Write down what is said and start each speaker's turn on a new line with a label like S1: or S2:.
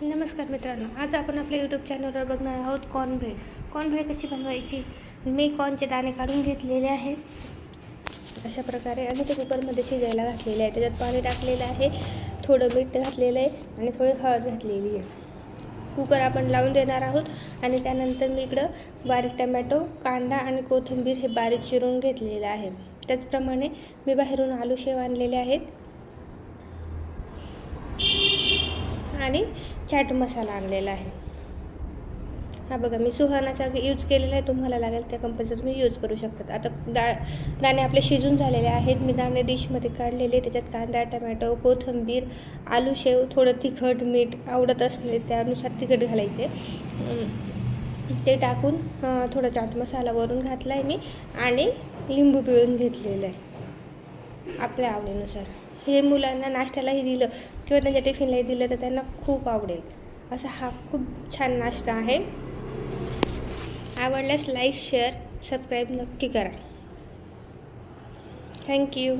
S1: नमस्कार मित्रांनो, आज आपण आपल्या यूट्यूब चॅनलवर बघणार आहोत कॉर्नब्रेड. कॉर्नब्रेड कशी बनवायची. मी कॉर्नचे दाणे काढून घेतलेले आहेत अशा प्रकारे आणि ते कुकरमध्ये शिजायला घातलेले आहे. त्याच्यात पाणी टाकलेलं आहे, थोडं मीठ घातलेलं आहे आणि थोडी हळद घातलेली आहे. कुकर आपण लावून देणार आहोत आणि त्यानंतर मी इकडं बारीक टमॅटो, कांदा आणि कोथिंबीर हे बारीक चिरून घेतलेलं आहे. त्याचप्रमाणे मी बाहेरून आलू शेव आणलेले आहेत आणि चाट मसाला आणलेला आहे. हा बघा, मी सुहानाचा यूज केलेला आहे. तुम्हाला लागेल त्या कंपनीचा तुम्ही यूज करू शकतात. आता दाणे आपले शिजून झालेले आहेत. मी दाणे डिशमध्ये काढलेले. त्याच्यात कांदा, टमॅटो, कोथिंबीर, आलू शेव, थोडं तिखट, मीठ आवडत असले त्यानुसार तिखट घालायचे. ते टाकून थोडा चाट मसाला वरून घातला आहे मी आणि लिंबू पिळून घेतलेलं आहे आपल्या आवडीनुसार. हे मुलांना नाश्त्यालाही दिलं किंवा त्यांच्या टिफिनलाही दिलं तर त्यांना खूप आवडेल. असा हा खूप छान नाश्ता आहे. आवडल्यास लाईक, शेअर, सबस्क्राईब नक्की करा. थँक्यू.